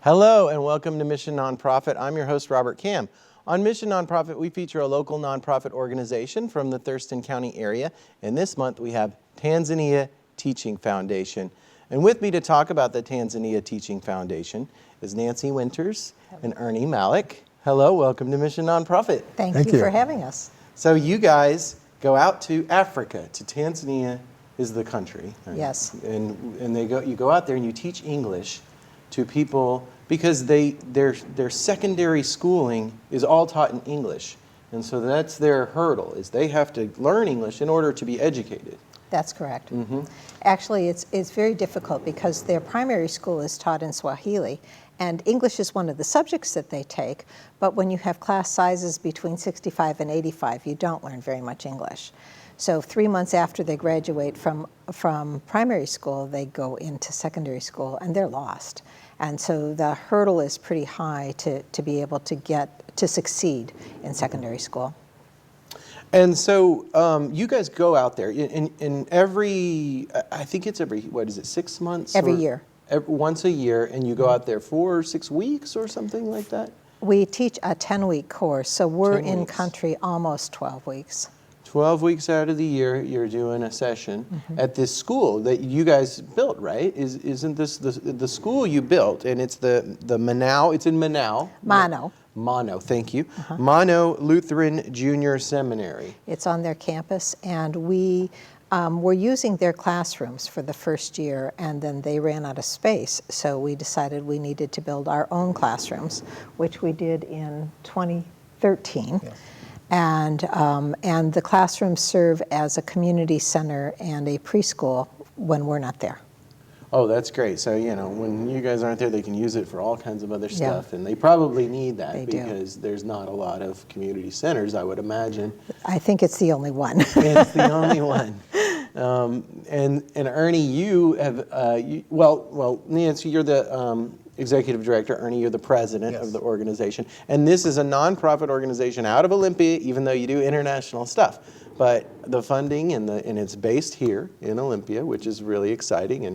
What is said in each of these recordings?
Hello and welcome to Mission Nonprofit. I'm your host, Robert Kam. On Mission Nonprofit, we feature a local nonprofit organization from the Thurston County area. And this month we have Tanzania Teaching Foundation. And with me to talk about the Tanzania Teaching Foundation is Nancy Winters and Ernie Malik. Hello, welcome to Mission Nonprofit. Thank you for having us. So you guys go out to Africa, to Tanzania is the country. Right? Yes. And you go out there and you teach English to people because their secondary schooling is all taught in English. And so that's their hurdle, is they have to learn English in order to be educated. That's correct. Mm-hmm. Actually, it's very difficult because their primary school is taught in Swahili, and English is one of the subjects that they take, but when you have class sizes between 65 and 85, you don't learn very much English. So 3 months after they graduate from primary school, they go into secondary school, and they're lost. And so the hurdle is pretty high to be able to succeed in secondary school. And so you guys go out there in every, I think it's every, what is it, 6 months? Every year. Once a year, and you go out there for 6 weeks or something like that? We teach a 10-week course, so we're in country almost 12 weeks. 12 weeks out of the year, you're doing a session at this school that you guys built, right? Isn't this the school you built? And it's the Manao, it's in Manao. Mano, thank you. Mano Lutheran Junior Seminary. It's on their campus, and we were using their classrooms for the first year, and then they ran out of space, so we decided we needed to build our own classrooms, which we did in 2013. Yes. And the classrooms serve as a community center and a preschool when we're not there. Oh, that's great. So, you know, when you guys aren't there, they can use it for all kinds of other stuff. And they probably need that because there's not a lot of community centers, I would imagine. I think it's the only one. It's the only one. And Ernie, you have, Nancy, you're the executive director. Ernie, you're the president of the organization. And this is a nonprofit organization out of Olympia, even though you do international stuff. But the funding and it's based here in Olympia, which is really exciting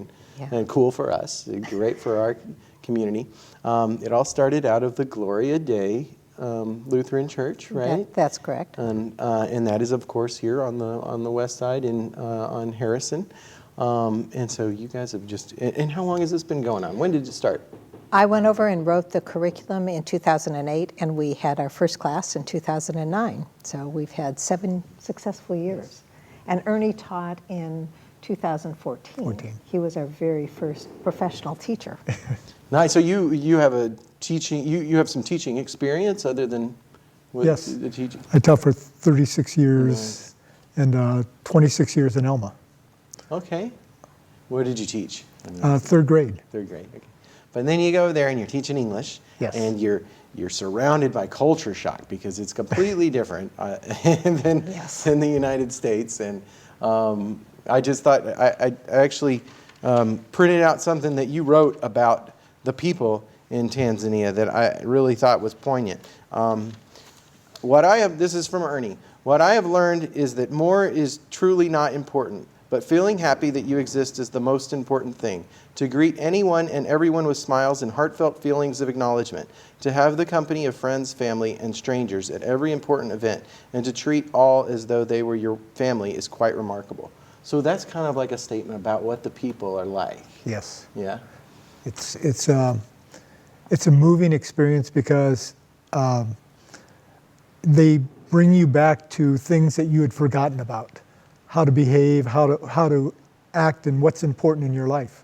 and cool for us, great for our community. It all started out of the Gloria Dei Lutheran Church, right? That's correct. And that is, of course, here on the west side on Harrison. And so you guys have and how long has this been going on? When did it start? I went over and wrote the curriculum in 2008, and we had our first class in 2009. So we've had 7 successful years. And Ernie taught in 2014. He was our very first professional teacher. Nice. So you have a teaching. You have some teaching experience other than the teaching. I taught for 36 years and 26 years in Elma. Okay. Where did you teach? Third grade. Third grade. Okay. But then you go over there and you're teaching English, and you're surrounded by culture shock because it's completely different than the United States. And I just thought I actually printed out something that you wrote about the people in Tanzania that I really thought was poignant. This is from Ernie. What I have learned is that more is truly not important, but feeling happy that you exist is the most important thing. To greet anyone and everyone with smiles and heartfelt feelings of acknowledgement. To have the company of friends, family, and strangers at every important event. And to treat all as though they were your family is quite remarkable. So that's kind of like a statement about what the people are like. Yes. Yeah? It's a moving experience because they bring you back to things that you had forgotten about. How to behave, how to act, and what's important in your life.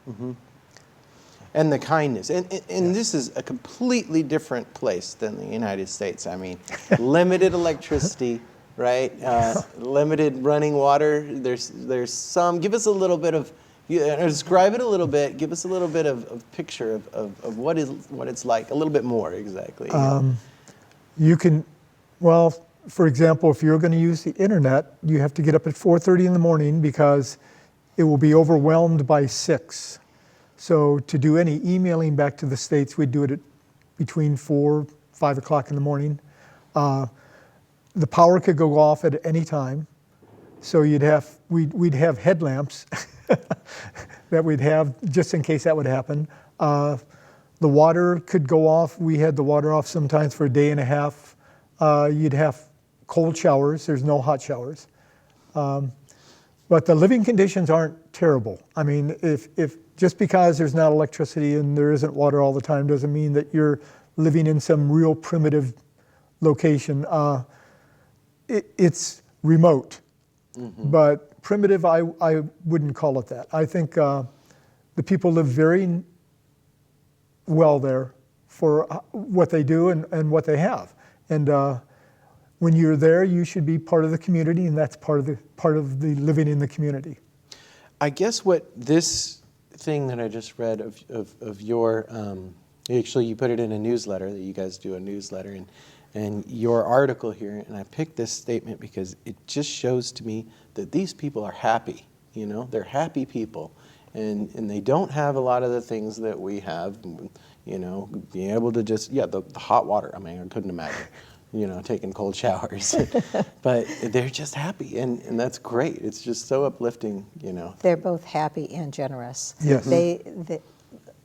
Mm-hmm. And the kindness. And this is a completely different place than the United States. I mean, limited electricity, right? Limited running water. There's some. Give us a little bit of, describe it a little bit. Give us a little bit of picture of what it's like. A little bit more, exactly. You can, for example, if you're going to use the internet, you have to get up at 4:30 in the morning because it will be overwhelmed by 6. So to do any emailing back to the States, we'd do it at between 4, 5 o'clock in the morning. The power could go off at any time. So we'd have headlamps that we'd have just in case that would happen. The water could go off. We had the water off sometimes for a day and a half. You'd have cold showers. There's no hot showers. But the living conditions aren't terrible. I mean, if just because there's not electricity and there isn't water all the time doesn't mean that you're living in some real primitive location. It's remote, but primitive, I wouldn't call it that. I think the people live very well there for what they do and what they have. And when you're there, you should be part of the community, and that's part of the living in the community. I guess what this thing that I just read of your, actually you put it in a newsletter, that you guys do a newsletter, and your article here, and I picked this statement because it just shows to me that these people are happy, you know, they're happy people, and they don't have a lot of the things that we have, you know, being able to just, the hot water, I mean, I couldn't imagine, you know, taking cold showers, but they're just happy, and that's great. It's just so uplifting, you know. They're both happy and generous. Yes.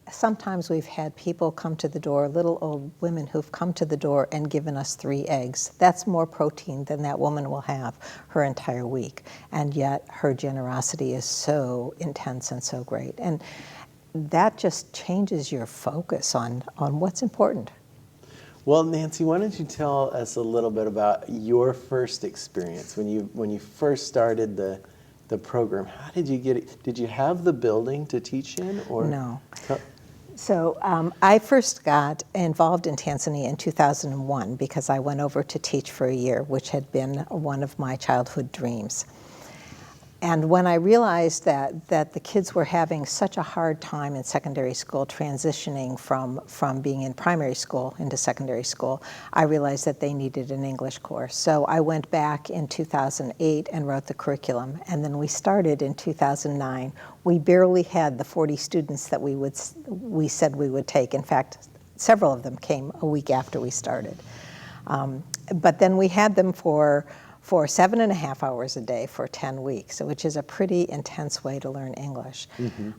Sometimes we've had people come to the door, little old women who've come to the door and given us 3 eggs. That's more protein than that woman will have her entire week, and yet her generosity is so intense and so great. And that just changes your focus on what's important. Well, Nancy, why don't you tell us a little bit about your first experience when you first started the program? How did you get it? Did you have the building to teach in, or no? So I first got involved in Tanzania in 2001 because I went over to teach for a year, which had been one of my childhood dreams. And when I realized that the kids were having such a hard time in secondary school transitioning from being in primary school into secondary school, I realized that they needed an English course. So I went back in 2008 and wrote the curriculum, and then we started in 2009. We barely had the 40 students that we said we would take. In fact, several of them came a week after we started. But then we had them for 7.5 hours a day for 10 weeks, which is a pretty intense way to learn English.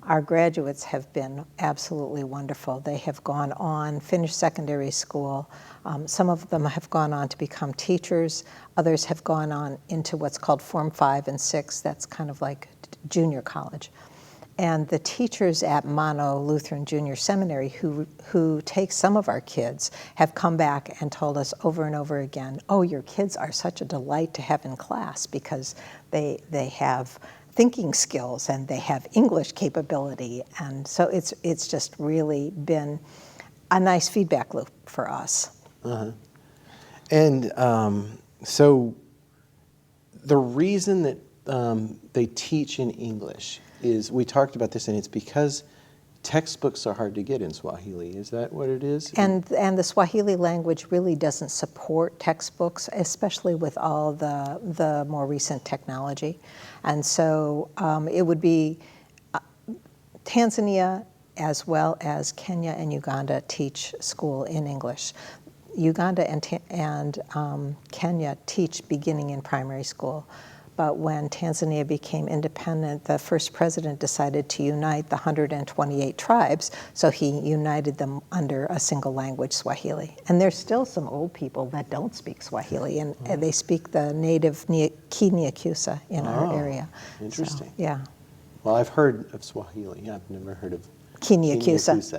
Our graduates have been absolutely wonderful. They have gone on, finished secondary school. Some of them have gone on to become teachers. Others have gone on into what's called Form 5 and 6. That's kind of like junior college. And the teachers at Mono Lutheran Junior Seminary who take some of our kids have come back and told us over and over again, oh, your kids are such a delight to have in class because they have thinking skills and they have English capability. And so it's just really been a nice feedback loop for us. And so the reason that they teach in English is, we talked about this, and it's because textbooks are hard to get in Swahili. Is that what it is? And the Swahili language really doesn't support textbooks, especially with all the more recent technology. And so it would be Tanzania as well as Kenya and Uganda teach school in English. Uganda and Kenya teach beginning in primary school. But when Tanzania became independent, the first president decided to unite the 128 tribes, so he united them under a single language, Swahili. And there's still some old people that don't speak Swahili, and they speak the native Kinyakyusa in our area. Interesting. So, yeah. Well, I've heard of Swahili. I've never heard of Kinyakyusa.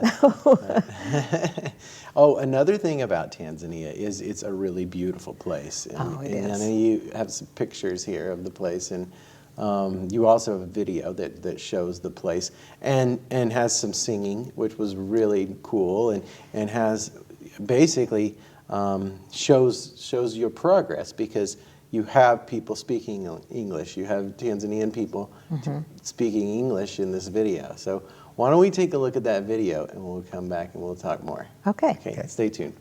Oh, another thing about Tanzania is it's a really beautiful place. And, it and is. I know you have some pictures here of the place, and you also have a video that shows the place and has some singing, which was really cool, and has basically shows your progress, because you have people speaking English. You have Tanzanian people speaking English in this video. So why don't we take a look at that video, and we'll come back and we'll talk more. Okay. Okay, stay tuned.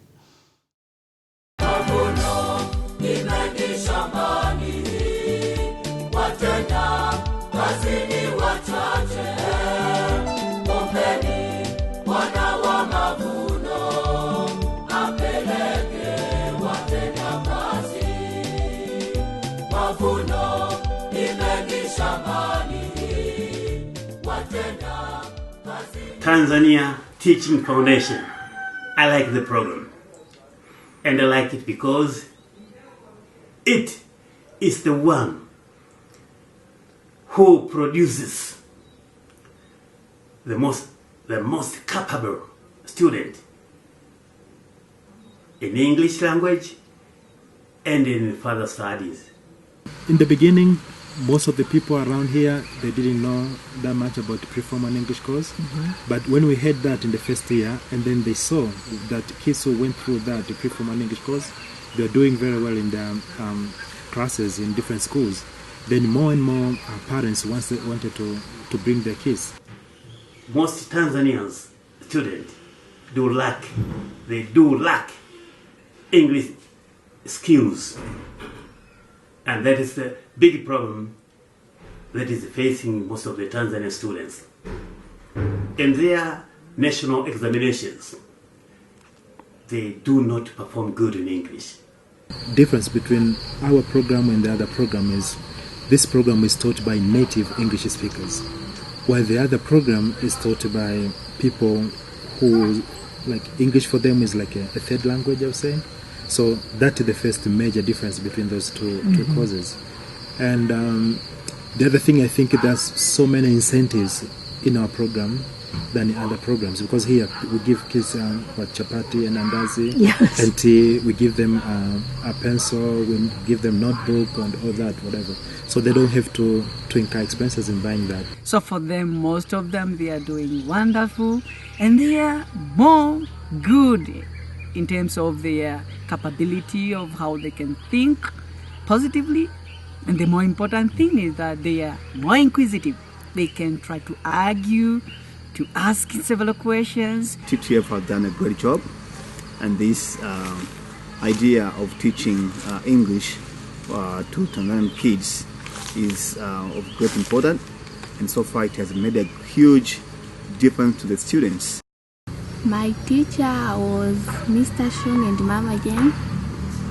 Tanzania Teaching Foundation. I like the program. And I like it because it is the one who produces the most capable student in English language and in further studies. In the beginning, most of the people around here, they didn't know that much about the pre-formal English course. But when we had that in the first year, and then they saw that kids who went through that, the pre-formal English course, they're doing very well in their classes in different schools. Then more and more parents wanted to bring their kids. Most Tanzanians students do lack English skills. And that is the big problem that is facing most of the Tanzanian students. In their national examinations, they do not perform good in English. Difference between our program and the other program is this program is taught by native English speakers, while the other program is taught by people who, like, English for them is like a third language, I was saying. So that is the first major difference between those two courses. And the other thing, I think there's so many incentives in our program than in other programs, because here we give kids chapati and andazi and tea, we give them a pencil, we give them notebook and all that, whatever. So they don't have to incur expenses in buying that. So for them, most of them, they are doing wonderful, and they are more good in terms of their capability of how they can think positively. And the more important thing is that they are more inquisitive. They can try to argue, to ask several questions. TTF have done a great job, and this idea of teaching English to Tanzanian kids is of great importance, and so far it has made a huge difference to the students. My teacher was Mr. Shun and Mama Jen.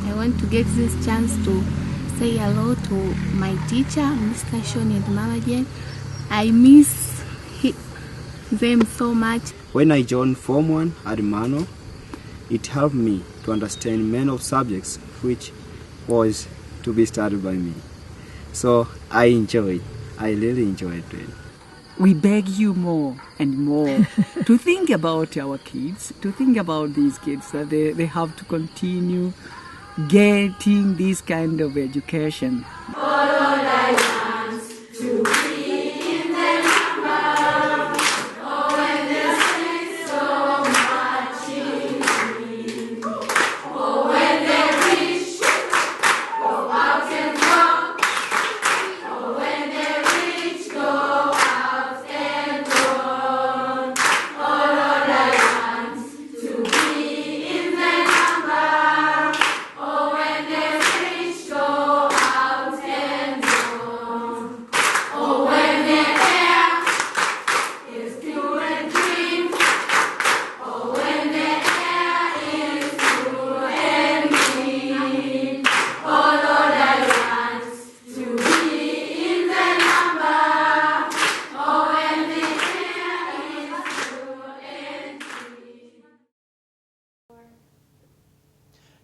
I want to get this chance to say hello to my teacher, Mr. Shun and Mama Jen. I miss them so much. When I joined Form 1 at Mano, it helped me to understand many of subjects which was to be studied by me. So I really enjoyed it. We beg you more and more to think about our kids, to think about these kids, that they have to continue getting this kind of education.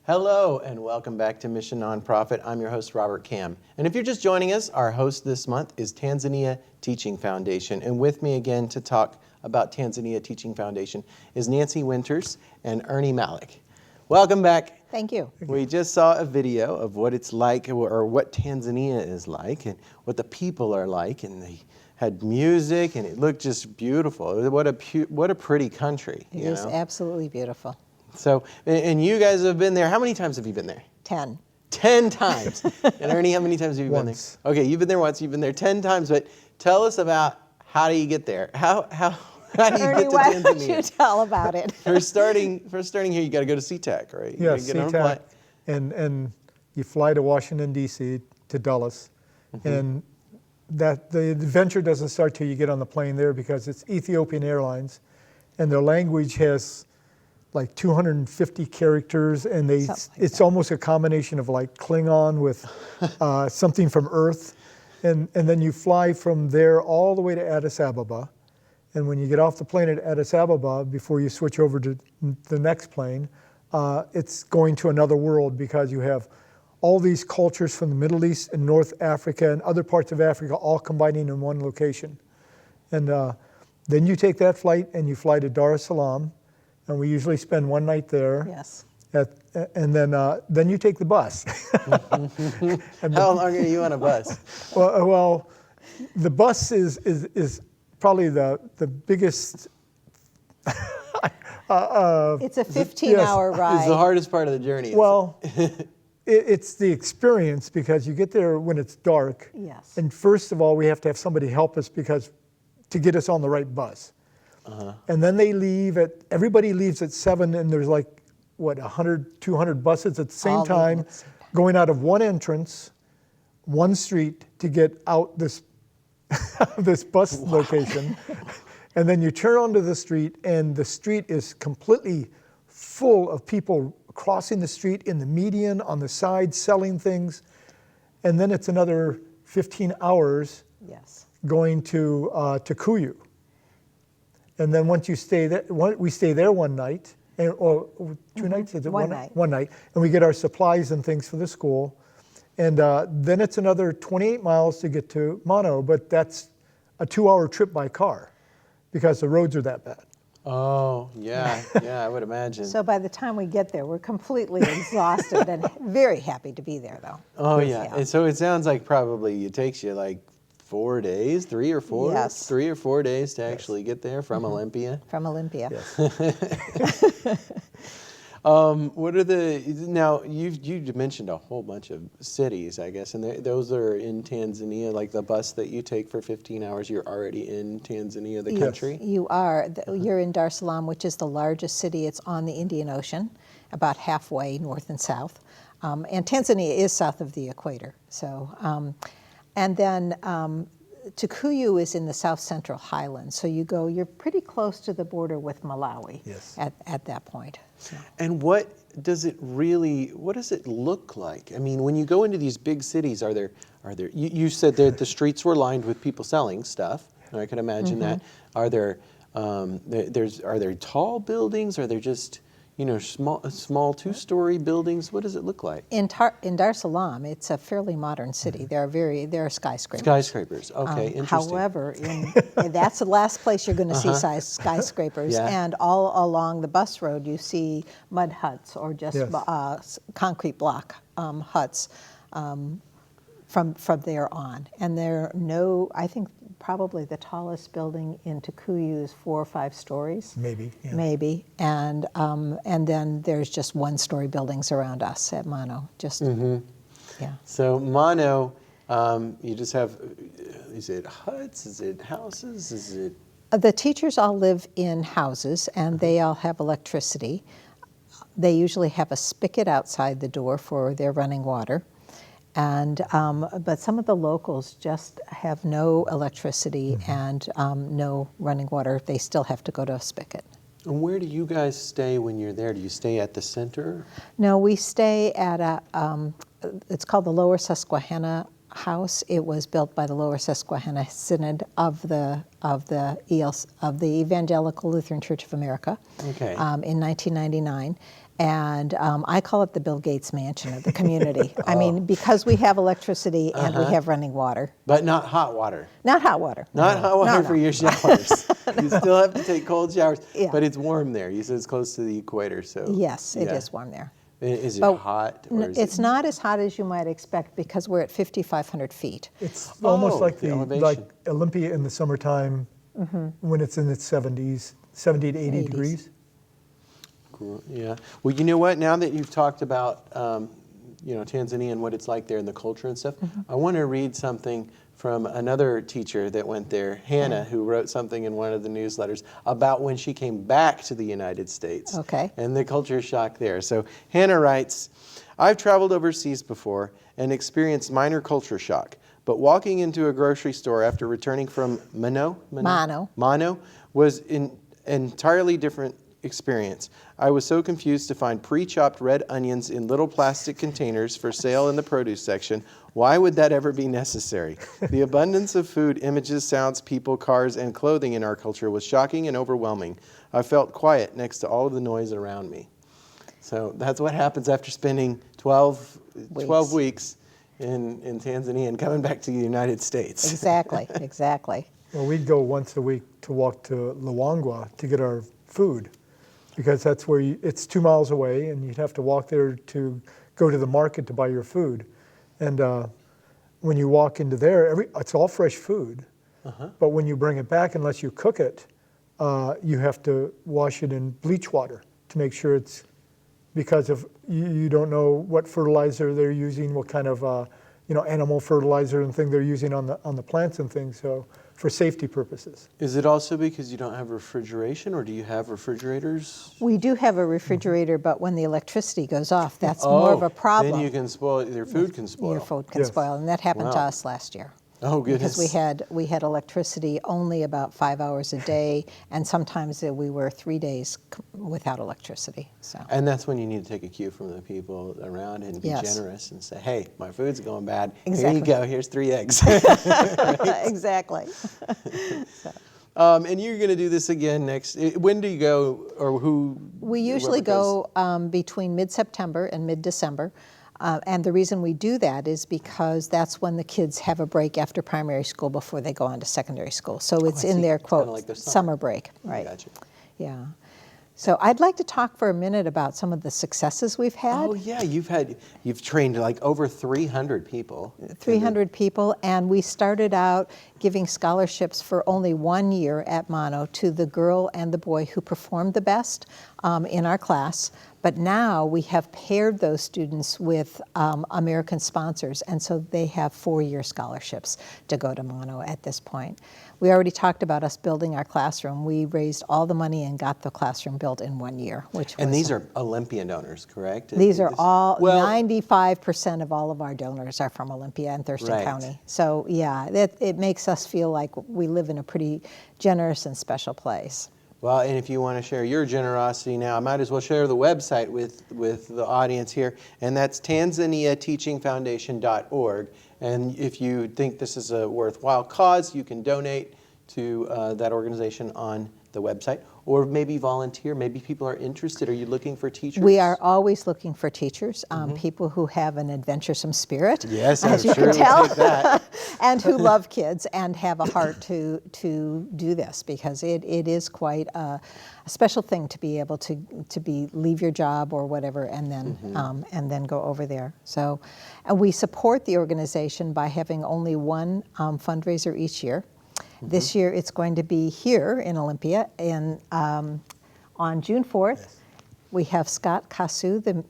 Hello and welcome back to Mission Nonprofit. I'm your host, Robert Cam. And if you're just joining us, our host this month is Tanzania Teaching Foundation. And with me again to talk about Tanzania Teaching Foundation is Nancy Winters and Ernie Malik. Welcome back. Thank you. We just saw a video of what it's like, or what Tanzania is like, and what the people are like, and they had music, and it looked just beautiful. What a pretty country. It is absolutely beautiful. So, and you guys have been there. How many times have you been there? 10. 10 times. And Ernie, how many times have you been there? Okay, you've been there once. You've been there 10 times. But tell us about, how do you get there? How do you Ernie, get to why Tanzania? don't you tell about it? For starting here, you got to go to SeaTac, right? You Yes, gotta get on a flight. SeaTac, and you fly to Washington, D.C., to Dulles, and that the adventure doesn't start till you get on the plane there, because it's Ethiopian Airlines, and their language has like 250 characters, and it's almost a combination of like Klingon with something from Earth, and then you fly from there all the way to Addis Ababa, And when you get off the plane at Addis Ababa, before you switch over to the next plane, it's going to another world because you have all these cultures from the Middle East and North Africa and other parts of Africa all combining in one location. And then you take that flight and you fly to Dar es Salaam, and we usually spend one night there. Yes. And then you take the bus. How long are you on a bus? Well, the bus is probably the biggest. It's a 15-hour ride. It's the hardest part of the journey. Well, it's the experience because you get there when it's dark. Yes. And first of all, we have to have somebody help us to get us on the right bus. And then everybody leaves at 7, and there's like, 100, 200 buses at the same time going out of one entrance, one street to get out this bus location. And then you turn onto the street, and the street is completely full of people crossing the street in the median, on the side, selling things. And then it's another 15 hours going to Kikuyu. And then once you stay there, we stay there one night, or 2 nights, is it one night? One night, and we get our supplies and things for the school. And then it's another 28 miles to get to Mano, but that's a 2-hour trip by car because the roads are that bad. Oh, yeah, I would imagine. So by the time we get there, we're completely exhausted and very happy to be there, though. Oh, yeah. And so it sounds like probably it takes you like 4 days, 3 or 4? Yes. 3 or 4 days to actually get there from Olympia. From Olympia. What are now you mentioned a whole bunch of cities, I guess, and those are in Tanzania, like the bus that you take for 15 hours, you're already in Tanzania, the country? You are. You're in Dar es Salaam, which is the largest city. It's on the Indian Ocean, about halfway north and south. And Tanzania is south of the equator. So, and then Kikuyu is in the south central highlands. So you're pretty close to the border with Malawi at that point. So. And what does it look like? I mean, when you go into these big cities, are there you said that the streets were lined with people selling stuff. I can imagine that. Are there tall buildings? Are there just small 2-story buildings? What does it look like? In Dar es Salaam, it's a fairly modern city. There are skyscrapers. Skyscrapers, okay, interesting. However, that's the last place you're going to see skyscrapers. Yeah. And all along the bus road, you see mud huts or just concrete block huts from there on. And I think probably the tallest building in Kikuyu is 4 or 5 stories. Maybe. Yeah. Maybe. And then there's just 1-story buildings around us at Mano. Yeah. So Mano, you just have, is it huts? Is it houses? Is it? The teachers all live in houses, and they all have electricity. They usually have a spigot outside the door for their running water. And but some of the locals just have no electricity and no running water. They still have to go to a spigot. And where do you guys stay when you're there? Do you stay at the center? No, we stay at it's called the Lower Susquehanna House. It was built by the Lower Susquehanna Synod of the Evangelical Lutheran Church of America in 1999. And I call it the Bill Gates mansion of the community. I mean, because we have electricity and we have running water. But not hot water. Not hot water. Not hot water for your showers. You still have to take cold showers, but it's warm there. You said it's close to the equator, so. Yes, it is warm there. Is it hot? Or is it's not as hot as you might expect because we're at 5,500 feet. It's almost like elevation. Olympia in the summertime when it's in its 70s, 70 to 80 degrees. Yeah. Well, you know what? Now that you've talked about, Tanzania and what it's like there and the culture and stuff, I want to read something from another teacher that went there, Hannah, who wrote something in one of the newsletters about when she came back to the United States. Okay. And the culture shock there. So Hannah writes, I've traveled overseas before and experienced minor culture shock, but walking into a grocery store after returning from Mano was an entirely different experience. I was so confused to find pre-chopped red onions in little plastic containers for sale in the produce section. Why would that ever be necessary? The abundance of food, images, sounds, people, cars, and clothing in our culture was shocking and overwhelming. I felt quiet next to all of the noise around me. So that's what happens after spending 12 weeks in Tanzania and coming back to the United States. Exactly, exactly. Well, we'd go once a week to walk to Luangwa to get our food, because that's where it's 2 miles away, and you'd have to walk there to go to the market to buy your food. And when you walk into there, it's all fresh food. But when you bring it back, unless you cook it, you have to wash it in bleach water to make sure it's, because of you don't know what fertilizer they're using, what kind of animal fertilizer and thing they're using on the plants and things. So for safety purposes. Is it also because you don't have refrigeration, or do you have refrigerators? We do have a refrigerator, but when the electricity goes off, that's more of a problem. Then you can spoil, your food can spoil. Your food can spoil, and that happened to us last year. Oh, goodness. Because we had electricity only about 5 hours a day, and sometimes we were 3 days without electricity. So. And that's when you need to take a cue from the people around and be generous and say, hey, my food's going bad. Here you go, here's 3 eggs. Exactly. So. And you're going to do this again next. When do you go, or who? We usually go between mid-September and mid-December. And the reason we do that is because that's when the kids have a break after primary school before they go on to secondary school. So it's in their, quote, like summer break. Right. Gotcha. Yeah. So I'd like to talk for a minute about some of the successes we've had. Oh yeah, you've trained like over 300 people. 300 people, and we started out giving scholarships for only 1 year at Mono to the girl and the boy who performed the best in our class. But now we have paired those students with American sponsors, and so they have 4-year scholarships to go to Mono at this point. We already talked about us building our classroom. We raised all the money and got the classroom built in 1 year. And these are Olympia donors, correct? These are all, 95% of all of our donors are from Olympia and Thurston County. So yeah, it makes us feel like we live in a pretty generous and special place. Well, and if you want to share your generosity now, I might as well share the website with the audience here, and that's TanzaniaTeachingFoundation.org. And if you think this is a worthwhile cause, you can donate to that organization on the website, or maybe volunteer. Maybe people are interested. Are you looking for teachers? We are always looking for teachers, people who have an adventuresome spirit, yes, as I'm you sure can tell, we'll take that. and who love kids and have a heart to do this, because it is quite a special thing to be able to leave your job or whatever and then go over there. So, and we support the organization by having only one fundraiser each year. This year it's going to be here in Olympia on June 4th. Yes. We have Scott Kasu, the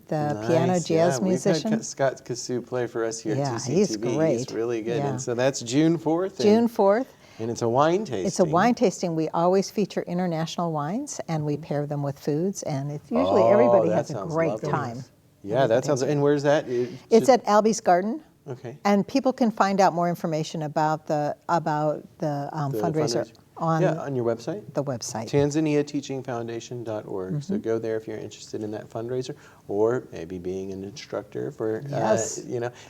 piano jazz musician. We've had Scott Kasu play for us here at TCTV. He's great. He's really good. Yeah. And so that's June 4th. June 4th. And it's a wine tasting. It's a wine tasting. We always feature international wines, and we pair them with foods, and it's usually everybody has a great time. Yeah, that sounds, and where's that? It's at Albie's Garden. Okay. And people can find out more information about the fundraiser on your website. The website. TanzaniaTeachingFoundation.org. So go there if you're interested in that fundraiser, or maybe being an instructor for.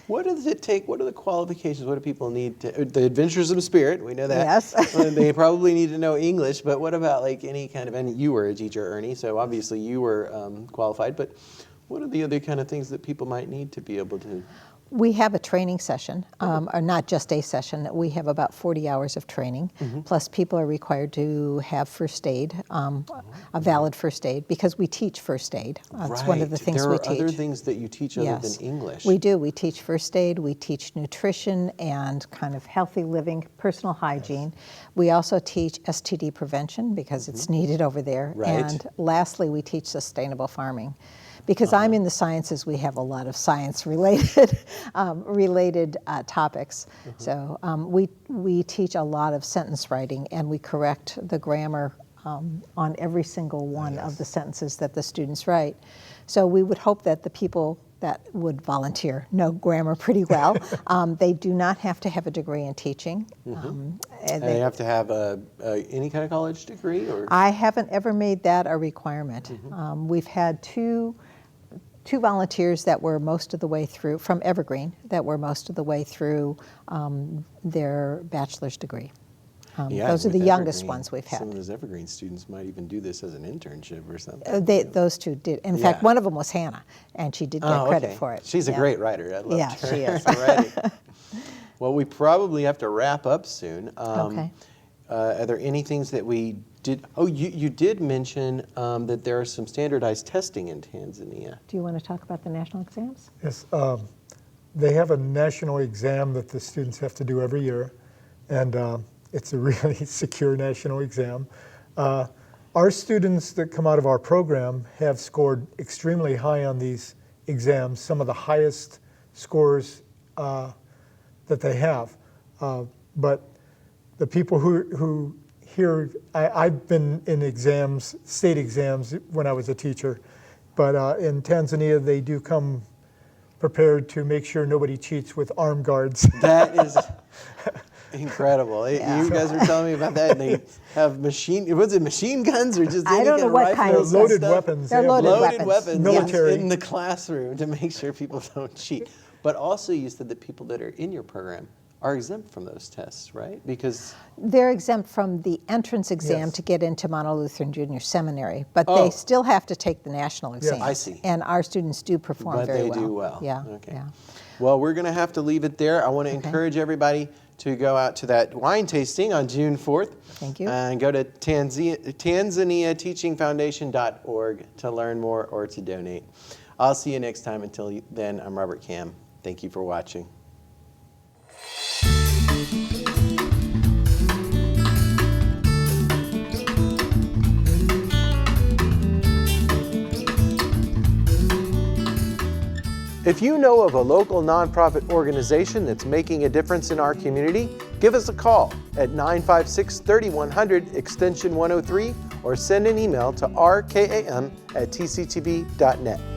What does it take? What are the qualifications? What do people need to? The adventuresome spirit. We know that. Yes. They probably need to know English, but what about like any kind of? And you were a teacher, Ernie, so obviously you were qualified. But what are the other kind of things that people might need to be able to? We have a training session, or not just a session. We have about 40 hours of training, plus people are required to have first aid, a valid first aid, because we teach first aid. That's one of the things we teach. There are other things that you teach other than English. We do. We teach first aid, we teach nutrition and kind of healthy living, personal hygiene. We also teach STD prevention, because it's needed over there. And lastly, we teach sustainable farming. Because I'm in the sciences, we have a lot of science-related topics. So we teach a lot of sentence writing, and we correct the grammar on every single one of the sentences that the students write. So we would hope that the people that would volunteer know grammar pretty well. They do not have to have a degree in teaching. And they have to have any kind of college degree? Or? I haven't ever made that a requirement. We've had two volunteers that were most of the way through, from Evergreen, that were most of the way through their bachelor's degree. Those are the youngest ones we've had. Some of those Evergreen students might even do this as an internship or something. Those two did. In fact, one of them was Hannah, and she did get credit for it. She's a great writer. I love her. She is. Writing. Well, we probably have to wrap up soon. Okay. Are there any things that we did? Oh, you did mention that there are some standardized testing in Tanzania. Do you want to talk about the national exams? Yes, they have a national exam that the students have to do every year, and it's a really secure national exam. Our students that come out of our program have scored extremely high on these exams, some of the highest scores that they have. But the people who here, I've been in exams, state exams, when I was a teacher, but in Tanzania they do come prepared to make sure nobody cheats with arm guards. That is incredible. You guys were telling me about that, and they have machine guns or just I don't know what kind of loaded stuff. weapons. They're They have loaded weapons Military. in the classroom to make sure people don't cheat. But also you said that people that are in your program are exempt from those tests, right? Because They're exempt from the entrance exam Yes. to get into Mount Lutheran Junior Seminary, but they still have to take the national exam. I see. And our students do perform but very they well. do well. Yeah. Okay. Yeah. Well, we're going to have to leave it there. I want to encourage everybody to go out to that wine tasting on June 4th. Thank you. And go to TanzaniaTeachingFoundation.org to learn more or to donate. I'll see you next time. Until then, I'm Robert Cam. Thank you for watching. If you know of a local nonprofit organization that's making a difference in our community, give us a call at 956-3100 extension 103 or send an email to rkam@tctv.net.